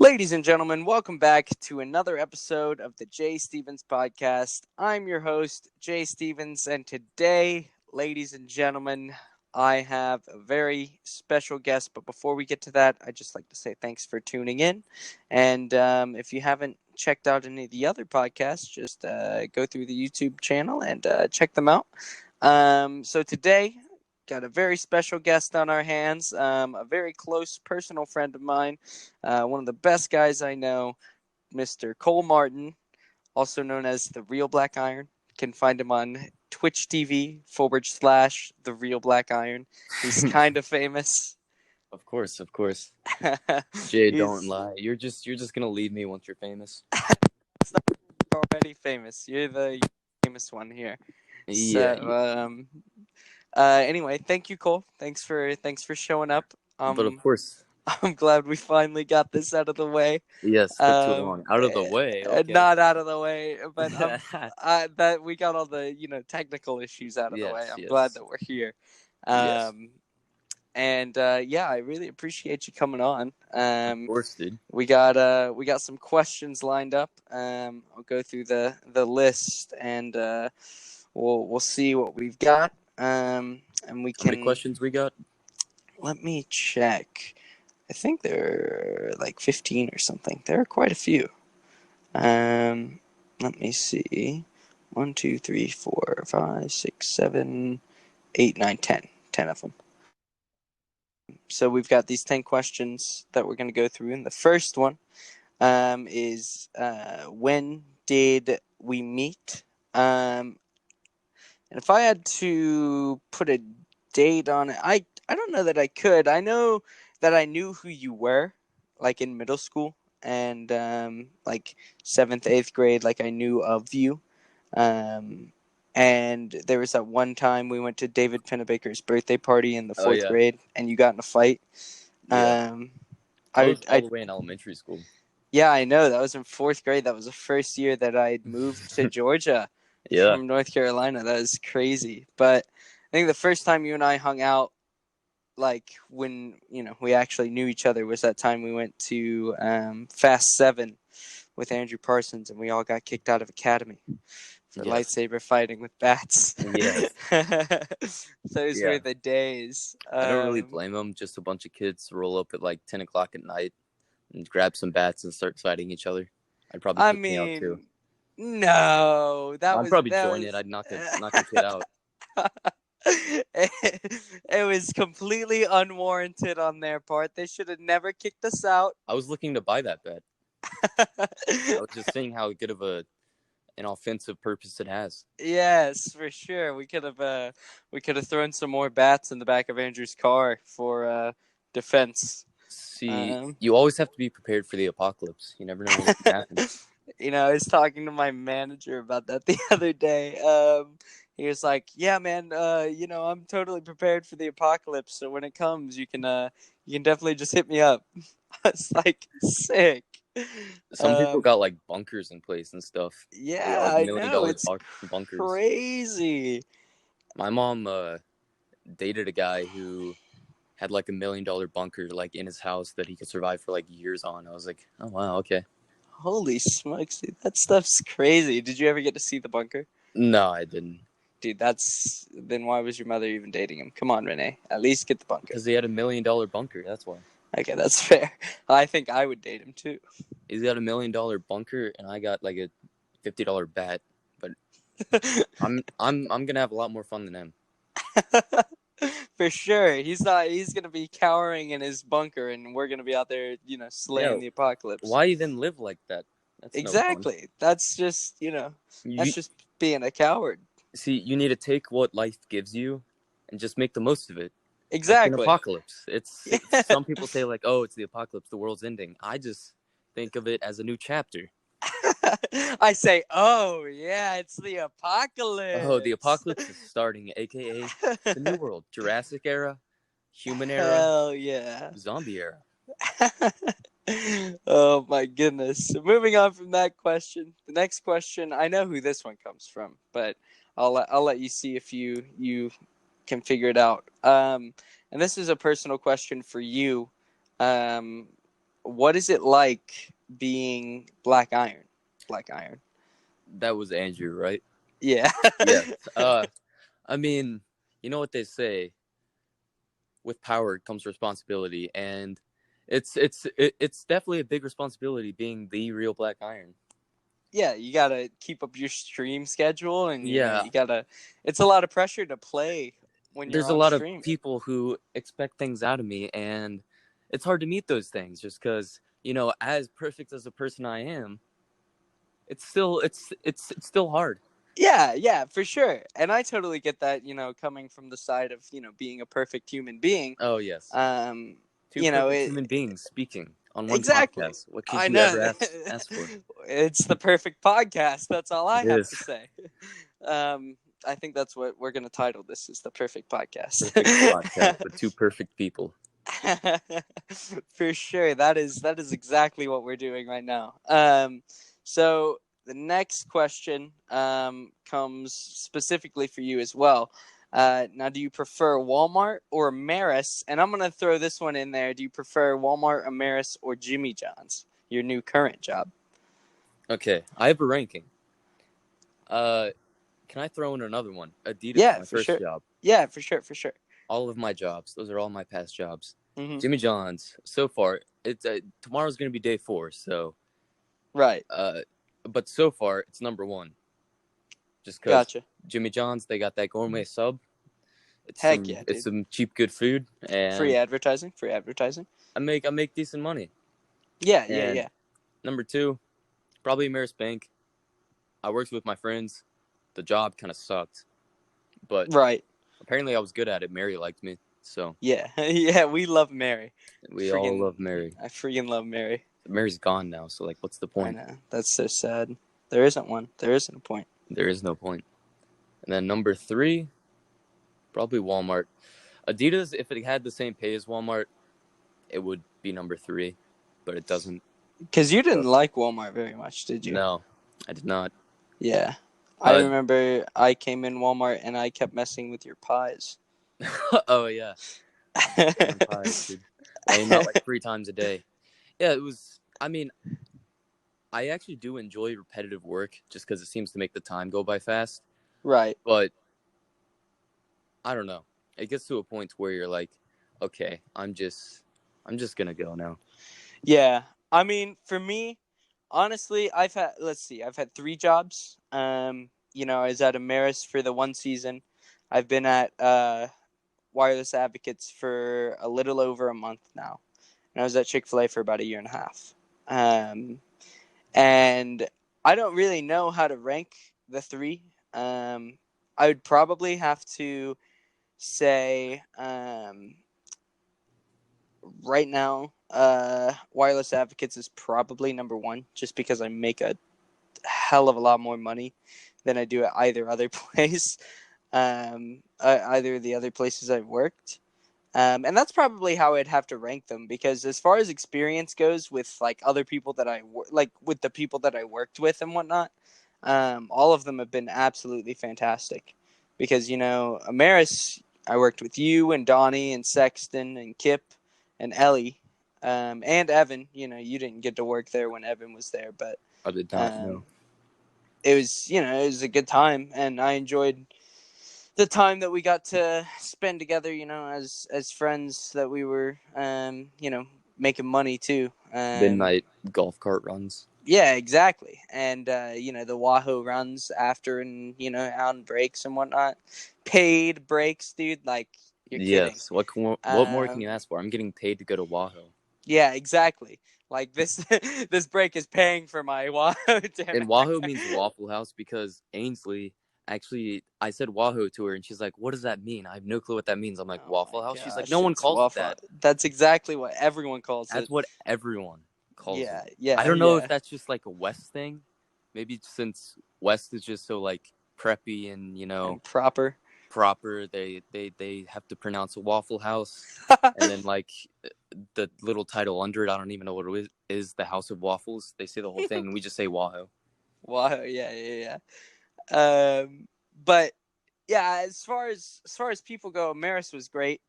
Ladies and gentlemen, welcome back to another episode of the Jay Stevens Podcast. I'm your host, Jay Stevens, and today, ladies and gentlemen, I have a very special guest. But before we get to that, I'd just like to say thanks for tuning in. And if you haven't checked out any of the other podcasts, just go through the YouTube channel and check them out. So today, got a very special guest on our hands, a very close personal friend of mine, one of the best guys I know, Mr. Cole Martin, also known as The Real Black Iron. You can find him on Twitch TV / The Real Black Iron. He's kind of famous. Of course. Jay, don't He's lie. You're just gonna leave me once you're famous. already famous. You're the famous one here. Yeah. So, anyway, thank you, Cole. Thanks for showing up. But of course. I'm glad we finally got this out of the way. Yes, took too long. Out of the way. Okay. Not out of the way, but that we got all the technical issues out of the way. I'm glad that we're here. Yes. And yeah, I really appreciate you coming on. Of course, dude. We got some questions lined up. I'll go through the list and we'll see what we've got. And we can. How many questions we got? Let me check. I think there are like 15 or something. There are quite a few. Let me see. 1, 2, 3, 4, 5, 6, 7, 8, 9, 10. 10 of them. So we've got these 10 questions that we're going to go through. And the first one is when did we meet? And if I had to put a date on it, I don't know that I could. I know that I knew who you were, like in middle school and like 7th, 8th grade, like I knew of you. And there was that one time we went to David Pennebaker's birthday party in the 4th grade, and you got in a fight. Yeah. I was all the way in elementary school. Yeah, I know. That was in 4th grade. That was the first year that I moved to Georgia from North Carolina. That was crazy. But I think the first time you and I hung out, like when we actually knew each other, was that time we went to Fast 7 with Andrew Parsons, and we all got kicked out of Academy for lightsaber fighting with bats. Yeah. Those were the days. I don't really blame them. Just a bunch of kids roll up at like 10 o'clock at night and grab some bats and start fighting each other. I'd probably kick me out too. No, I'd probably join it. I'd knock a kid out. It was completely unwarranted on their part. They should have never kicked us out. I was looking to buy that bet. I was just saying how good of an offensive purpose it has. Yes, for sure. We could have thrown some more bats in the back of Andrew's car for defense. See, you always have to be prepared for the apocalypse. You never know what can happen. I was talking to my manager about that the other day. He was like, "Yeah, man, I'm totally prepared for the apocalypse. So when it comes, you can definitely just hit me up." I was like, "Sick." Some people got like bunkers in place and stuff. Yeah, I know. It's bunkers. Crazy. My mom dated a guy who had like $1 million bunker like in his house that he could survive for like years on. I was like, oh wow, okay. Holy smokes, dude. That stuff's crazy. Did you ever get to see the bunker? No, I didn't. Dude, then why was your mother even dating him? Come on, Renee. At least get the bunker. Because he had $1 million bunker, that's why. Okay, that's fair. I think I would date him too. He's got $1 million bunker and I got like a $50 bat, but I'm gonna have a lot more fun than him. For sure. He's gonna be cowering in his bunker and we're gonna be out there, slaying the apocalypse. Why even live like that? That's exactly. No fun. That's just that's just being a coward. See, you need to take what life gives you and just make the most of it. Exactly. It's an apocalypse. It's some people say like, oh, it's the apocalypse, the world's ending. I just think of it as a new chapter. I say, oh yeah, it's the apocalypse. Oh, the apocalypse is starting, aka the new world, Jurassic era, human era, hell yeah, zombie era. Oh my goodness. So moving on from that question, the next question, I know who this one comes from, but I'll let you see if you can figure it out. And this is a personal question for you. what is it like being Black Iron? Black Iron. That was Andrew, right? Yeah. Yes. I mean, you know what they say, with power comes responsibility, and it's definitely a big responsibility being the real Black Iron. Yeah, you gotta keep up your stream schedule, and Yeah. you gotta. It's a lot of pressure to play when you're There's a on lot of stream. people who expect things out of me, and it's hard to meet those things just because, as perfect as a person I am, it's still hard. Yeah, for sure, and I totally get that. Coming from the side of being a perfect human being. Oh yes, Um, two perfect human beings speaking on one exactly. podcast. What could I you know. ever ask for? It's the perfect podcast. That's all I It have to is say. I think that's what we're going to title this: is the perfect podcast. perfect podcast with two perfect people. For sure, that is exactly what we're doing right now. So the next question comes specifically for you as well. Now, do you prefer Walmart or Maris? And I'm going to throw this one in there. Do you prefer Walmart, Maris, or Jimmy John's? Your new current job. Okay, I have a ranking. Can I throw in another one? Adidas, Yeah, my for first sure. job. Yeah, for sure. All of my jobs. Those are all my past jobs. Mm-hmm. Jimmy John's. So far, it's tomorrow's gonna be day 4. So right. But so far it's number 1. Just because Gotcha. Jimmy John's, they got that gourmet sub. Heck yeah, dude. It's some cheap good food, and free advertising. I make decent money. Yeah. Number 2, probably Ameris Bank. I worked with my friends. The job kind of sucked, but right. Apparently I was good at it. Mary liked me, so yeah. We love Mary. we all love Mary. I freaking love Mary. Mary's gone now, so what's the point? I know, that's so sad. There isn't one. There isn't a point. There is no point. And then number 3, probably Walmart. Adidas, if it had the same pay as Walmart, it would be number 3, but it doesn't. Because you didn't like Walmart very much, did you? No, I did not. Yeah. I remember I came in Walmart and I kept messing with your pies. Oh, yeah. Pies, dude. I ate out 3 times a day. Yeah, it was, I actually do enjoy repetitive work just because it seems to make the time go by fast. Right. But I don't know. It gets to a point where you're like, okay, I'm just gonna go now. Yeah. For me, honestly, I've had 3 jobs. I was at Ameris for the 1 season. I've been at Wireless Advocates for a little over a month now. And I was at Chick-fil-A for about 1.5 years. And I don't really know how to rank the 3. I would probably have to say right now, Wireless Advocates is probably number 1, just because I make a hell of a lot more money than I do at either other place, either of the other places I've worked. And that's probably how I'd have to rank them, because as far as experience goes with other people that with the people that I worked with and whatnot, all of them have been absolutely fantastic. Because Amaris, I worked with you and Donnie and Sexton and Kip and Ellie, and Evan. You didn't get to work there when Evan was there, but I did not know. It was it was a good time, and I enjoyed the time that we got to spend together, as friends, that we were, making money too. Midnight golf cart runs. Yeah, exactly. And, the Wahoo runs after, and, on breaks and whatnot. Paid breaks, dude. You're kidding. Yes. What more can you ask for? I'm getting paid to go to Wahoo. Yeah, exactly. This this break is paying for my Wahoo. And Wahoo means Waffle House, because Ainsley, actually, I said Wahoo to her, and she's like, "What does that mean?" I have no clue what that means. I'm like, Waffle House? She's like, no one calls it that. That's exactly what everyone calls it. That's what everyone calls it. Yeah. I don't know if that's just a West thing. Maybe since West is just so preppy and and proper. They have to pronounce a Waffle House, and then the little title under it, I don't even know what it is the House of Waffles. They say the whole thing, and we just say Wahoo. Wahoo, yeah. But yeah, as far as people go, Maris was great.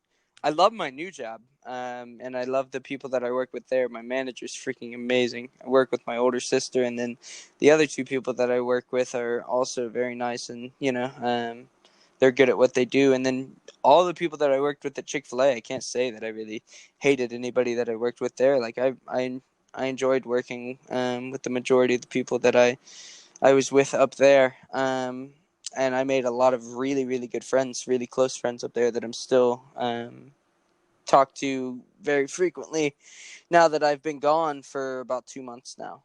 I love my new job, and I love the people that I work with there. My manager's freaking amazing. I work with my older sister, and then the other two people that I work with are also very nice, and they're good at what they do. And then all the people that I worked with at Chick-fil-A, I can't say that I really hated anybody that I worked with there. Like I enjoyed working with the majority of the people that I was with up there. And I made a lot of really, really good friends, really close friends up there that I'm still talk to very frequently now that I've been gone for about 2 months now.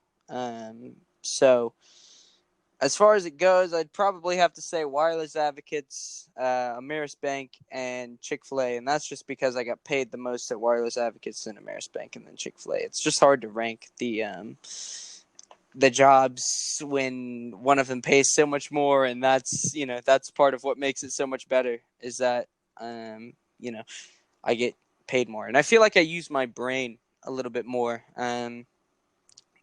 So as far as it goes, I'd probably have to say Wireless Advocates, Ameris Bank, and Chick-fil-A, and that's just because I got paid the most at Wireless Advocates and Ameris Bank, and then Chick-fil-A. It's just hard to rank the jobs when one of them pays so much more, and that's part of what makes it so much better is that I get paid more, and I feel like I use my brain a little bit more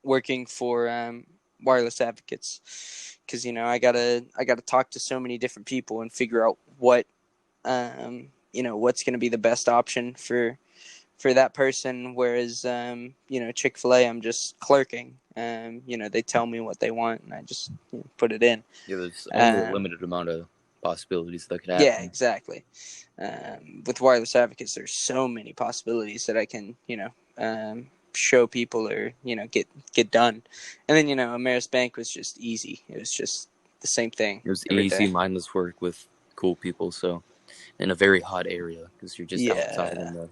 working for Wireless Advocates, because I gotta talk to so many different people and figure out what what's gonna be the best option for that person. Whereas Chick-fil-A, I'm just clerking. They tell me what they want, and I just put it in. Yeah, there's only a limited amount of possibilities that could happen. Yeah, exactly. With Wireless Advocates, there's so many possibilities that I can show people or get done. And then Ameris Bank was just easy. It was just the same thing. It was every easy, day. mindless work with cool people. So, in a very hot area because you're just outside in the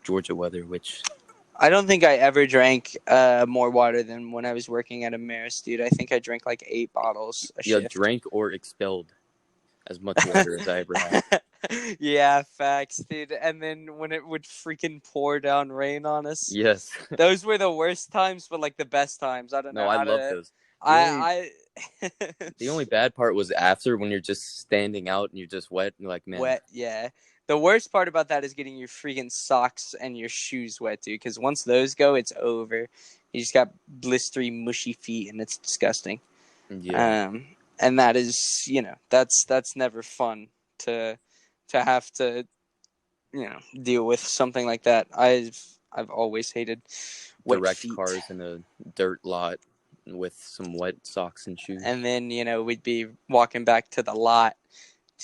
Georgia weather, which I don't think I ever drank more water than when I was working at Ameris, dude. I think I drank like 8 bottles a shift. Drank or expelled as much water as I ever had. Yeah, facts, dude. And then when it would freaking pour down rain on us. Yes. Those were the worst times, but like the best times. I don't know. No, I love those. The only bad part was after when you're just standing out and you're just wet and you're like, man. Wet, yeah. The worst part about that is getting your freaking socks and your shoes wet, dude. Because once those go, it's over. You just got blistery, mushy feet, and it's disgusting. Yeah. And that is, that's never fun to have to, deal with something like that. I've always hated wet direct feet. cars in a dirt lot with some wet socks and shoes. And then we'd be walking back to the lot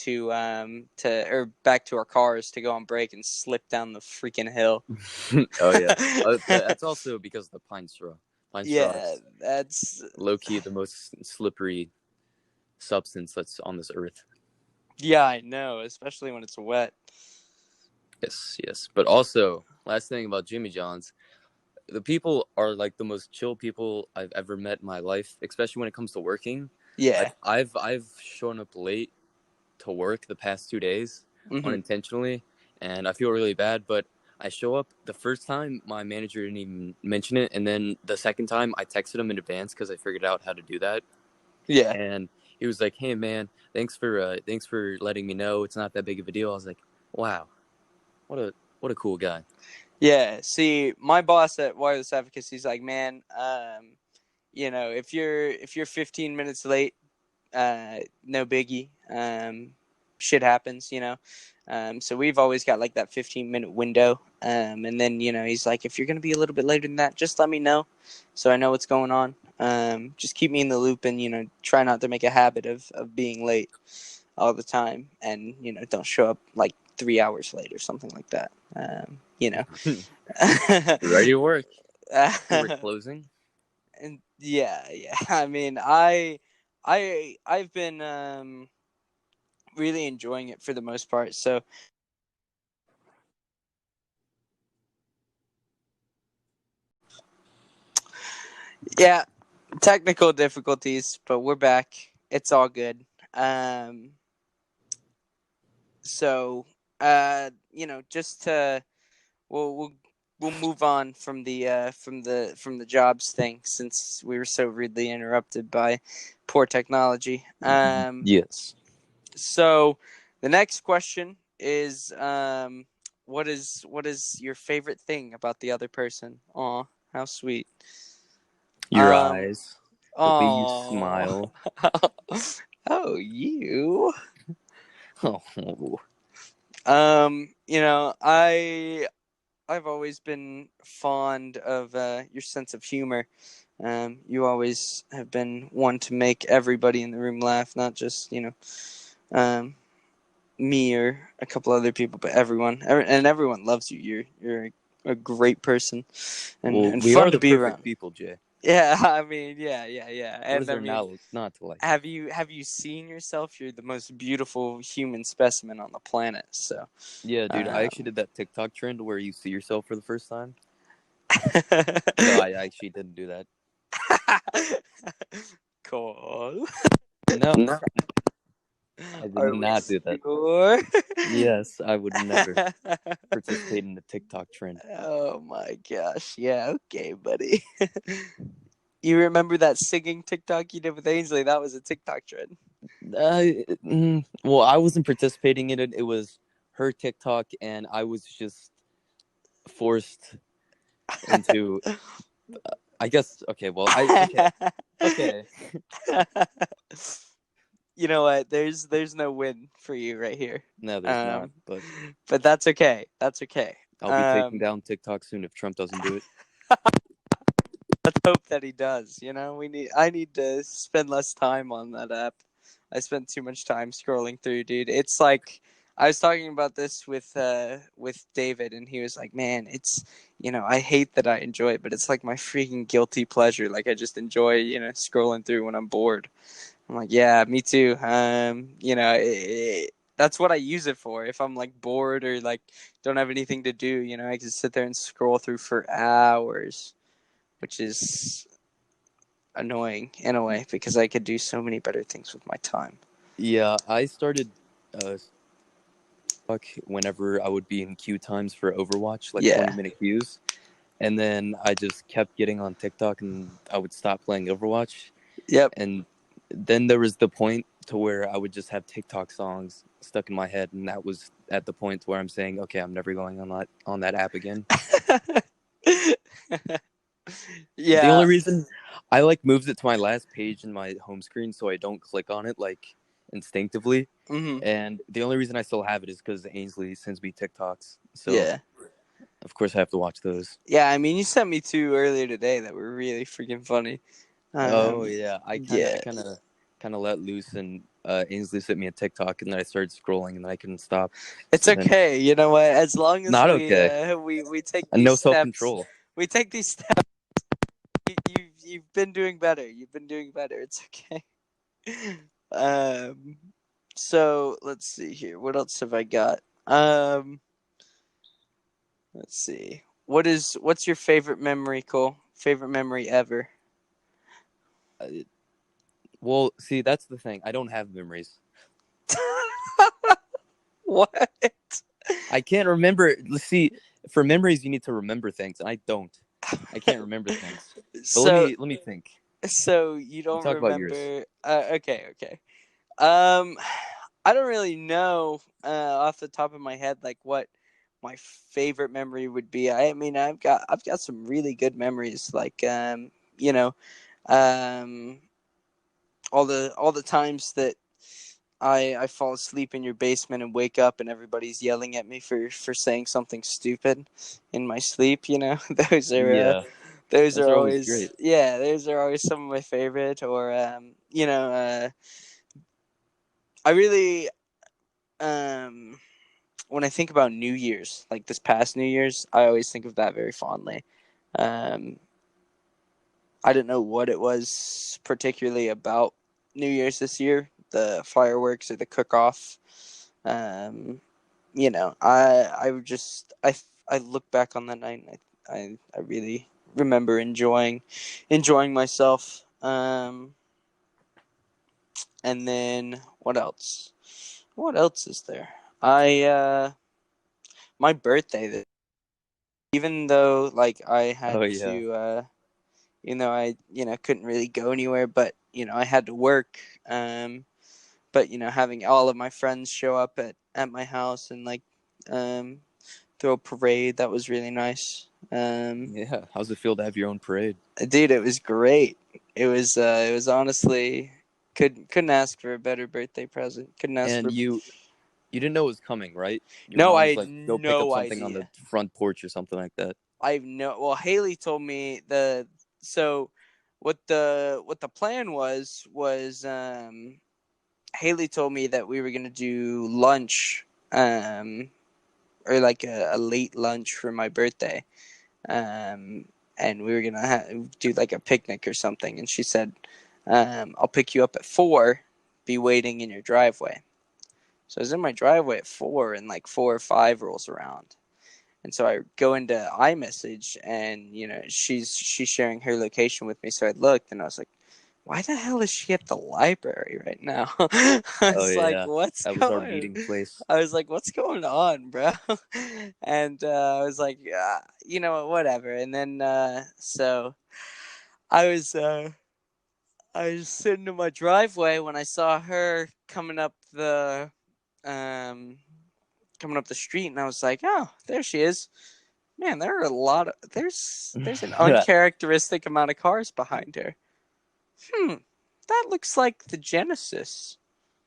or back to our cars to go on break and slip down the freaking hill. Oh yeah, that's also because of the pine straw. Yeah, that's low key the most slippery substance that's on this earth. Yeah, I know, especially when it's wet. Yes. But also, last thing about Jimmy John's, the people are like the most chill people I've ever met in my life, especially when it comes to working. Yeah. Like, I've shown up late to work the past 2 days unintentionally, and I feel really bad, but I show up the first time, my manager didn't even mention it, and then the second time I texted him in advance because I figured out how to do that. Yeah. And he was like, "Hey man, thanks for letting me know. It's not that big of a deal." I was like, "Wow, what a cool guy." Yeah. See, my boss at Wireless Advocacy, he's like, "Man, if you're 15 minutes late, no biggie. Shit happens, so we've always got like that 15-minute window. And then, he's like, if you're going to be a little bit later than that, just let me know so I know what's going on. Just keep me in the loop and, try not to make a habit of being late all the time. And, don't show up like 3 hours late or something like that. Ready to work. We're closing. And yeah. I mean, I've been really enjoying it for the most part. So yeah, technical difficulties, but we're back. It's all good. So just to we'll move on from the jobs thing, since we were so rudely interrupted by poor technology. Yes. So the next question is what is your favorite thing about the other person? Aw, how sweet. Your eyes. The way you Oh. smile. Oh, you. Oh. I've always been fond of your sense of humor. You always have been one to make everybody in the room laugh, not just um, me or a couple other people, but everyone. And everyone loves you. You're a great person, Well, and we fun are to the be perfect around. people, Jay. Yeah, I mean, yeah. What is And I there mean, now not to like? have you seen yourself? You're the most beautiful human specimen on the planet. So, Yeah, dude, I actually um, did that TikTok trend where you see yourself for the first time. No, I actually didn't do that. cool. No, No. I did Are we not do that. sure? Yes, I would never participate in the TikTok trend. Oh my gosh. Yeah, okay, buddy. You remember that singing TikTok you did with Ainsley? That was a TikTok trend. Well, I wasn't participating in it. It was her TikTok, and I was just forced into. I guess. Okay. Well, okay. You know what? There's no win for you right here. No, there's not. Um, But but that's okay. That's okay. I'll be taking down TikTok soon if Trump doesn't do it. Let's hope that he does. I need to spend less time on that app. I spent too much time scrolling through, dude. It's like I was talking about this with David, and he was like, "Man, it's I hate that I enjoy it, but it's like my freaking guilty pleasure. Like I just enjoy scrolling through when I'm bored." I'm like, "Yeah, me too." That's what I use it for. If I'm like bored or like don't have anything to do, I can sit there and scroll through for hours, which is annoying in a way because I could do so many better things with my time. Yeah, I started whenever I would be in queue times for Overwatch, like Yeah. 20-minute queues. And then I just kept getting on TikTok and I would stop playing Overwatch. Yep. And then there was the point to where I would just have TikTok songs stuck in my head. And that was at the point where I'm saying, okay, I'm never going on that app again. Yeah. The only reason I moved it to my last page in my home screen so I don't click on it instinctively. Mm-hmm. And the only reason I still have it is because Ainsley sends me TikToks. So Yeah. of course I have to watch those. Yeah, I mean, you sent me two earlier today that were really freaking funny. Oh yeah, I Yeah. kind of let loose, and Ainsley sent me a TikTok, and then I started scrolling, and then I couldn't stop. It's So then, okay. You know what? As long as not okay. we take And these no self steps, control. we take these steps. You've been doing better. You've been doing better. It's okay. So let's see here. What else have I got? Let's see. What's your favorite memory, Cole? Favorite memory ever? Well, see, that's the thing. I don't have memories. What? I can't remember. See, for memories, you need to remember things, and I don't. I can't remember things. But So let me think. you You don't talk about yours. remember? Okay. Um, I don't really know off the top of my head like what my favorite memory would be. I mean, I've got some really good memories, like um, all the times that I fall asleep in your basement and wake up and everybody's yelling at me for saying something stupid in my sleep. Those are Yeah, those those are are always always great. those are always some of my favorite. Or I really when I think about New Year's, like this past New Year's, I always think of that very fondly. Um, I don't know what it was particularly about New Year's this year, the fireworks or the cook-off. Um, I look back on that night and I really remember enjoying myself. And then what else? What else is there? My birthday, even though like I Oh had yeah, to I couldn't really go anywhere, but I had to work. But having all of my friends show up at my house and like um throw a parade, that was really nice. yeah. How's it feel to have your own parade? Dude, it was great. It was honestly couldn't ask for a better birthday present. Couldn't ask And for. You didn't know it was coming, right? Your No, mom I was had like, "Go pick up no something on the idea. front porch or something like that." Well, Haley told me so what the plan was Haley told me that we were gonna do lunch, or like a late lunch for my birthday, and we were gonna do like a picnic or something. And she said, "I'll pick you up at 4. Be waiting in your driveway." So I was in my driveway at 4, and like 4 or 5 rolls around. And so I go into iMessage, and she's sharing her location with me. So I looked, and I was like, "Why the hell is she at the library right now?" I Oh was like, yeah, "What's that was our going?" meeting place. I was like, "What's going on, bro?" And I was like, "You know what? Whatever." And then so I was uh, I was sitting in my driveway when I saw her um coming up the street, and I was like, "Oh, there she is." Man, there are a lot of there's an uncharacteristic amount of cars behind her. That looks like the Genesis.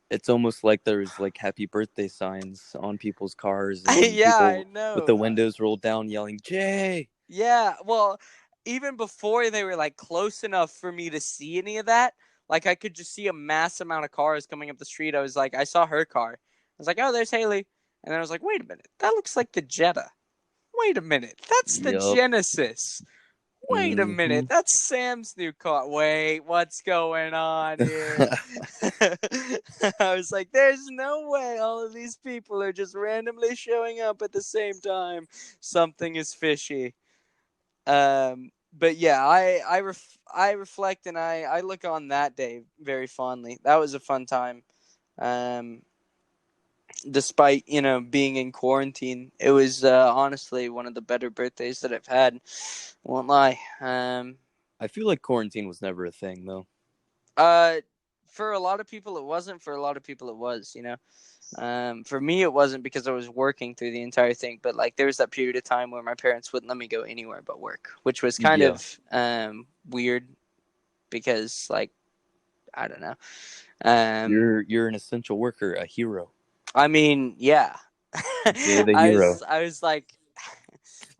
It's almost like there's like happy birthday signs on people's cars and Yeah, I people with the know. windows rolled down yelling "Jay." Yeah, well, even before they were like close enough for me to see any of that, like I could just see a mass amount of cars coming up the street. I was like, I saw her car. I was like, "Oh, there's Haley." And then I was like, "Wait a minute. That looks like the Jetta. Wait a minute. That's the Yup. Genesis. Wait a Mm-hmm. minute, that's Sam's new car. Wait, what's going on here?" I was like, "There's no way all of these people are just randomly showing up at the same time. Something is fishy." But yeah, I reflect, and I look on that day very fondly. That was a fun time. Um, Despite being in quarantine, it was honestly one of the better birthdays that I've had. Won't lie. I feel like quarantine was never a thing though. Uh, for a lot of people it wasn't. For a lot of people it was. For me it wasn't because I was working through the entire thing. But like there was that period of time where my parents wouldn't let me go anywhere but work, which was kind Yeah. of weird because like I don't know. Um, You're an essential worker, a hero. I mean, yeah. Jay the hero. I was like,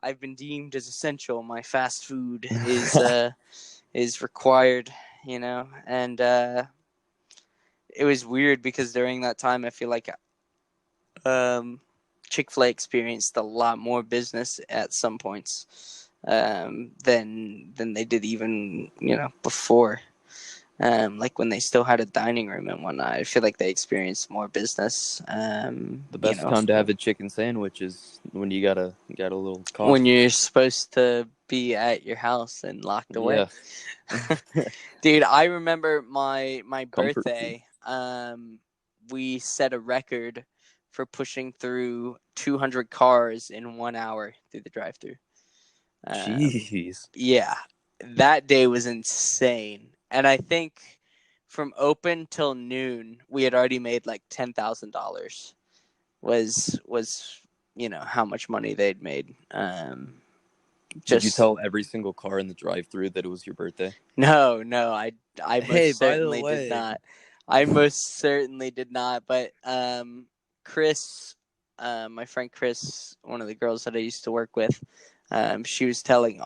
I've been deemed as essential. My fast food is required, and it was weird because during that time I feel like Chick-fil-A experienced a lot more business at some points than they did even before. Like when they still had a dining room and whatnot, I feel like they experienced more business. The best time to have a chicken sandwich is when you got a little When coffee. you're supposed to be at your house and locked away. Yeah. Dude, I remember my Comfort food. birthday. We set a record for pushing through 200 cars in 1 hour through the drive-through. Jeez. Yeah, that day was insane, and I think from open till noon we had already made like $10,000. Was how much money they'd made. Did you Just tell every single car in the drive-through that it was your birthday? no, I Hey, most by the certainly did way. not. I most certainly did not. But Chris, my friend Chris, one of the girls that I used to work with, she was telling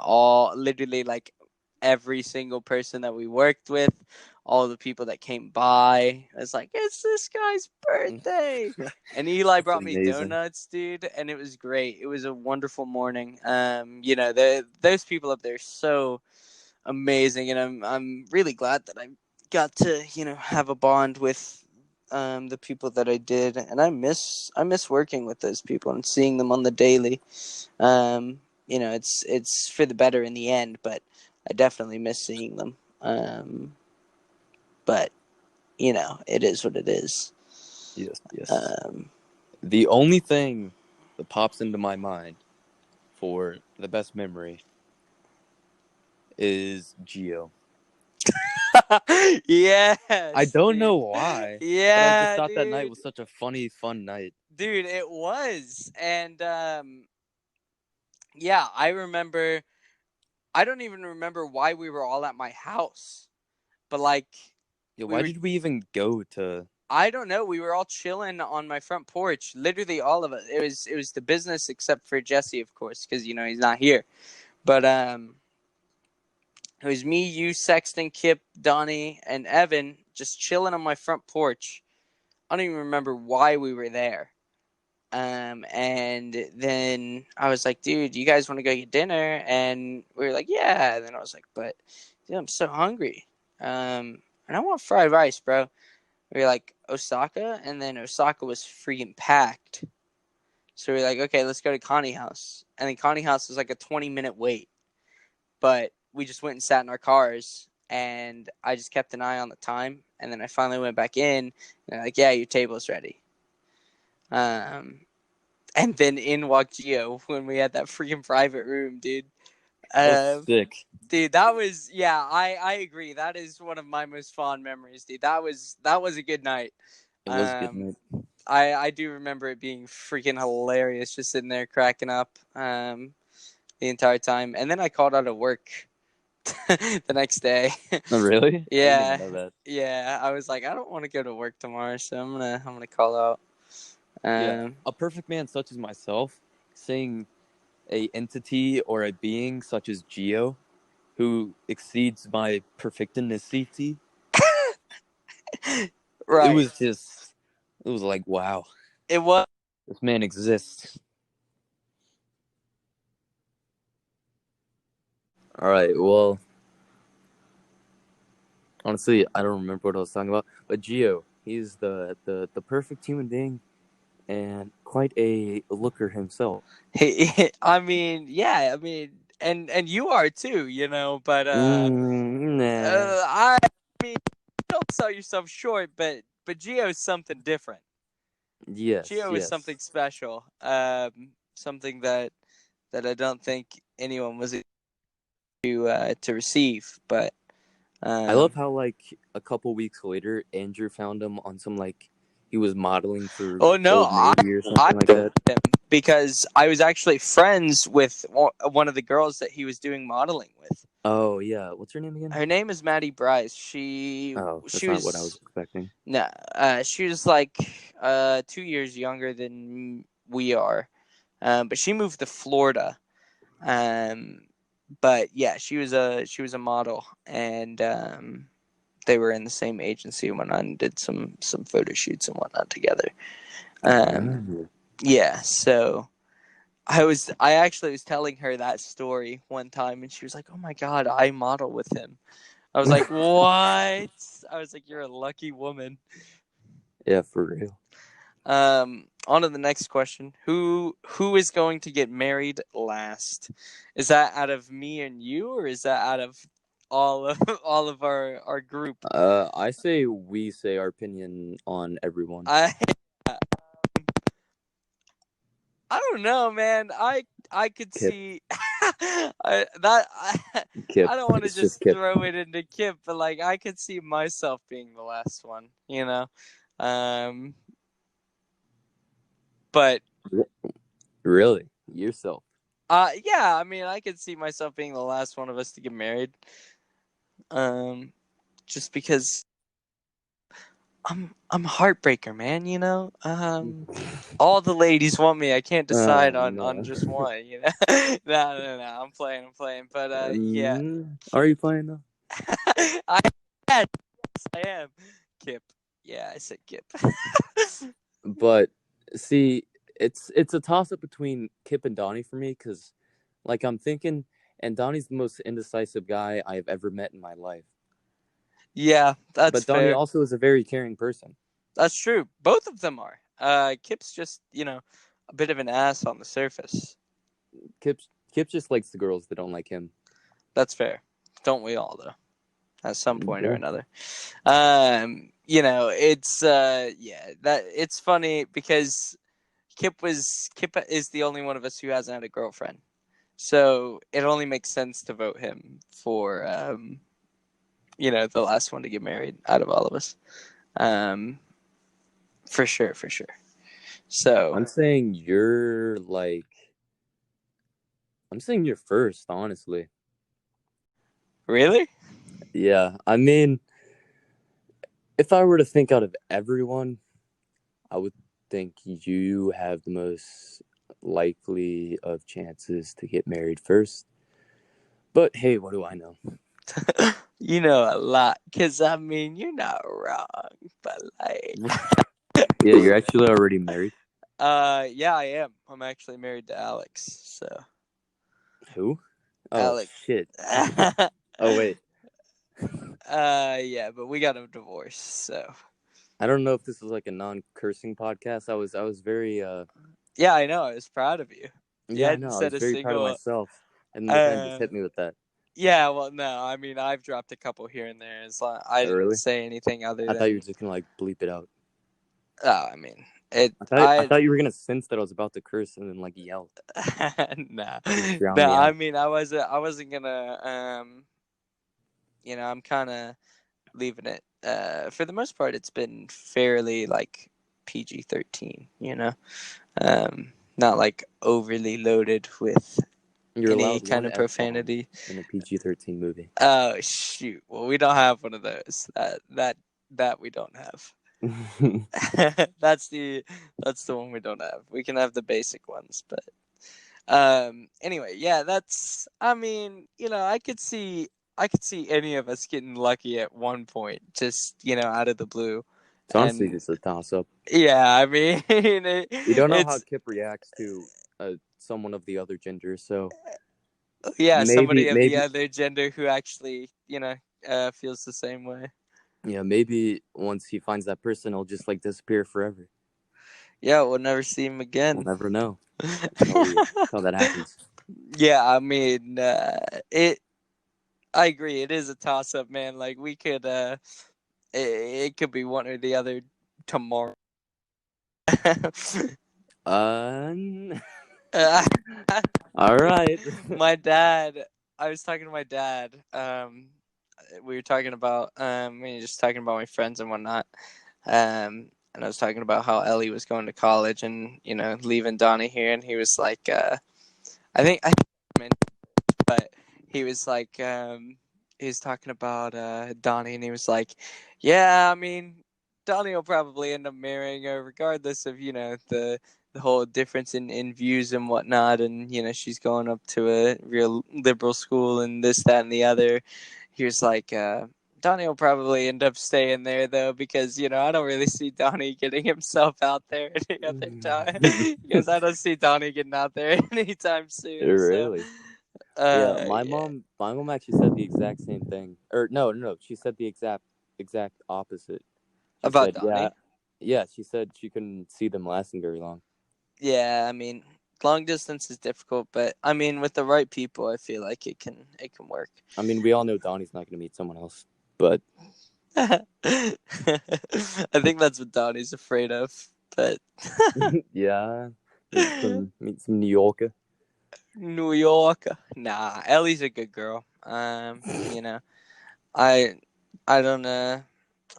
literally like every single person that we worked with, all the people that came by. I was like, "It's this guy's birthday," and Eli That's brought me amazing. donuts, dude, and it was great. It was a wonderful morning. Those people up there are so amazing, and I'm really glad that I got to have a bond with the people that I did, and I miss working with those people and seeing them on the daily. It's for the better in the end, but I definitely miss seeing them. But it is what it is. Yes, yes. Um, The only thing that pops into my mind for the best memory is Geo. I yes, don't dude. know why, but I just Yeah, thought that night dude. was such a funny, fun night. Dude, it was. And yeah, I remember. I don't even remember why we were all at my house, but like Yeah, we why were. did we even go to I don't know. We were all chilling on my front porch. Literally all of us. It was the business except for Jesse, of course, because he's not here. But it was me, you, Sexton, Kip, Donnie, and Evan just chilling on my front porch. I don't even remember why we were there. And then I was like, dude, you guys want to go get dinner? And we were like, yeah. And then I was like, but dude, I'm so hungry. And I want fried rice, bro. We were like, Osaka, and then Osaka was freaking packed. So we were like, okay, let's go to Connie House. And then Connie House was like a 20-minute wait. But we just went and sat in our cars, and I just kept an eye on the time. And then I finally went back in, and they're like, yeah, your table's ready. And then in walked Gio when we had that freaking private room, dude. That's sick. Dude, that was I agree. That is one of my most fond memories, dude. That was a good night. It was a good night. I do remember it being freaking hilarious, just sitting there cracking up the entire time. And then I called out of work the next day. Oh, really? Yeah. I didn't know that. Yeah, I was like, I don't want to go to work tomorrow, so I'm gonna call out. Yeah, a perfect man such as myself, saying a entity or a being such as Geo, who exceeds my perfectionicity. Right. It was like, wow, It was. this man exists. All right, well, honestly, I don't remember what I was talking about, but Geo, he's the perfect human being, and quite a looker himself. I mean, yeah, I mean, and you are too, but Nah. I mean, don't sell yourself short, but Geo is something different. Yes. Geo is something special. Something that I don't think anyone was to receive. But I love how like a couple weeks later, Andrew found him on some like he was modeling for Oh no, Old Navy or something like that. Him because I was actually friends with one of the girls that he was doing modeling with. Oh yeah, what's her name again? Her name is Maddie Bryce. She That's she not was what I was expecting. No, she was like 2 years younger than we are, but she moved to Florida. But yeah, she was a model, and they were in the same agency and went on and did some photo shoots and whatnot together. Yeah, so I actually was telling her that story one time, and she was like, "Oh my god, I model with him." I was like, "What?" I was like, "You're a lucky woman." Yeah, for real. On to the next question. Who is going to get married last? Is that out of me and you, or is that out of all of our group? I say we say our opinion on everyone. I don't know, man. I could Kip. see Kip. I don't want to just Kip. throw it into Kip, but like I could see myself being the last one, But Really? Yourself? yeah, I mean, I could see myself being the last one of us to get married. Just because I'm a heartbreaker, man, all the ladies want me. I can't decide on just one, No, I'm playing, but yeah. Are you playing though? Yes, I am. Kip. Yeah, I said Kip. But see, it's a toss up between Kip and Donnie for me because, like, I'm thinking, and Donnie's the most indecisive guy I've ever met in my life. Yeah, that's but Donnie fair. also is a very caring person. That's true. Both of them are. Kip's just a bit of an ass on the surface. Kip just likes the girls that don't like him. That's fair. Don't we all though? At some point or another. It's it's funny because Kip is the only one of us who hasn't had a girlfriend. So it only makes sense to vote him for the last one to get married out of all of us. For sure. So I'm saying you're first, honestly. Really? Yeah, I mean, If I were to think out of everyone, I would think you have the most likely of chances to get married first. But hey, what do I know? You know a lot, because I mean, you're not wrong, but like, Yeah, you're actually already married. yeah, I am. I'm actually married to Alex, so. Who? Oh, Alex. shit. Oh, wait. Yeah, but we got a divorce, so. I don't know if this was like a non-cursing podcast. I was very Yeah, I know. I was proud of you. You yeah, I hadn't know. I said was a very proud of single. myself, and the friend just Uh, hit me with that. yeah, well, no, I mean, I've dropped a couple here and there. It's like, I Oh, didn't really? say anything other I thought you were than. just gonna like bleep it out. Oh, I mean, it. I thought you were gonna sense that I was about to curse and then like yell. No, Just drown no. me I out. mean, I wasn't gonna. I'm kind of leaving it. For the most part, it's been fairly like PG-13. Not like overly loaded with You're any allowed kind one of F-bomb profanity. in a PG-13 movie. Oh shoot! Well, we don't have one of those. That we don't have. that's the one we don't have. We can have the basic ones, but anyway, yeah, that's. I mean, I could see any of us getting lucky at one point, just out of the blue, It's honestly and just a toss-up. yeah, I mean, You don't know how it's Kip reacts to someone of the other gender, so yeah, maybe somebody of the maybe other gender who actually feels the same way. yeah, maybe once he finds that person, he'll just like disappear forever. Yeah, we'll never see him We'll again. never know. That's how that happens. Yeah, I mean, it. I agree. It is a toss-up, man. Like we could, it could be one or the other tomorrow. All right. My dad. I was talking to my dad. We were talking about just talking about my friends and whatnot. And I was talking about how Ellie was going to college and leaving Donnie here, and he was like, I meant, but he was like, he was talking about Donnie, and he was like, yeah, I mean, Donnie will probably end up marrying her regardless of the whole difference in views and whatnot, and she's going up to a real liberal school and this, that, and the other. He was like, Donnie will probably end up staying there though, because I don't really see Donnie getting himself out there any other time, because I don't see Donnie getting out there anytime soon. So, Really? Yeah, yeah. my mom actually said the exact same thing. Or no, she said the exact opposite. She About said, yeah, Donnie. yeah, she said she couldn't see them lasting very long. Yeah, I mean, long distance is difficult, but I mean, with the right people, I feel like it can work. I mean, we all know Donnie's not going to meet someone else, but I think that's what Donnie's afraid of, but yeah, meet some New Yorker. New York. Nah, Ellie's a good girl. I I don't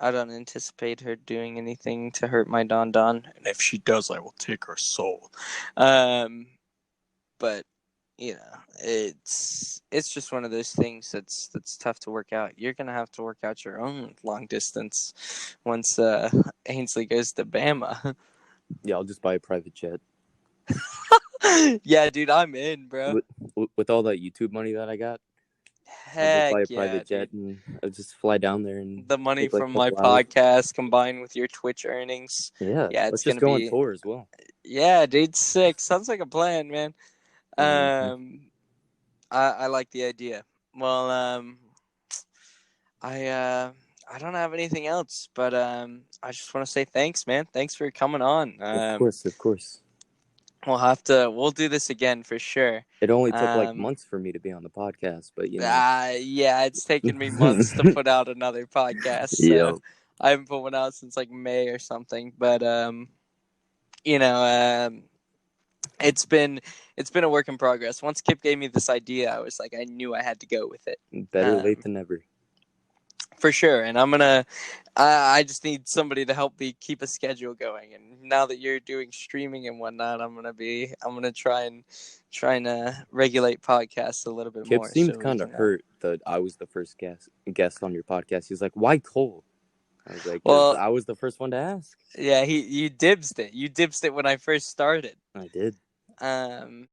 I don't anticipate her doing anything to hurt my Don Don, and if she does, I will take her soul. But it's just one of those things that's tough to work out. You're gonna have to work out your own long distance once Ainsley goes to Bama. Yeah, I'll just buy a private jet. Yeah, dude, I'm in, bro. With all that YouTube money that I got, I'll just Heck buy a yeah, private jet dude. and I'll just fly down there and The money take like from a my couple hours. podcast combined with your Twitch earnings. Yeah, Yeah, let's it's just gonna go on be. tour as well. Yeah, dude, sick. Sounds like a plan, man. Mm-hmm. I like the idea. Well, I don't have anything else, but I just want to say thanks, man. Thanks for coming on. Of course. We'll do this again for sure. It only took like months for me to be on the podcast, but Yeah, it's taken me months to put out another podcast. So Yeah. I haven't put one out since like May or something. But you know, it's been a work in progress. Once Kip gave me this idea, I was like, I knew I had to go with it. Better late than never. For sure, and I just need somebody to help me keep a schedule going. And now that you're doing streaming and whatnot, I'm gonna try and regulate podcasts a little bit Kip more. seemed So kind of hurt that I was the first guest on your podcast. He was like, "Why Cole?" I was like, 'cause Well, I was the first one to ask. yeah, you dibsed it. You dibsed it when I first started. I did.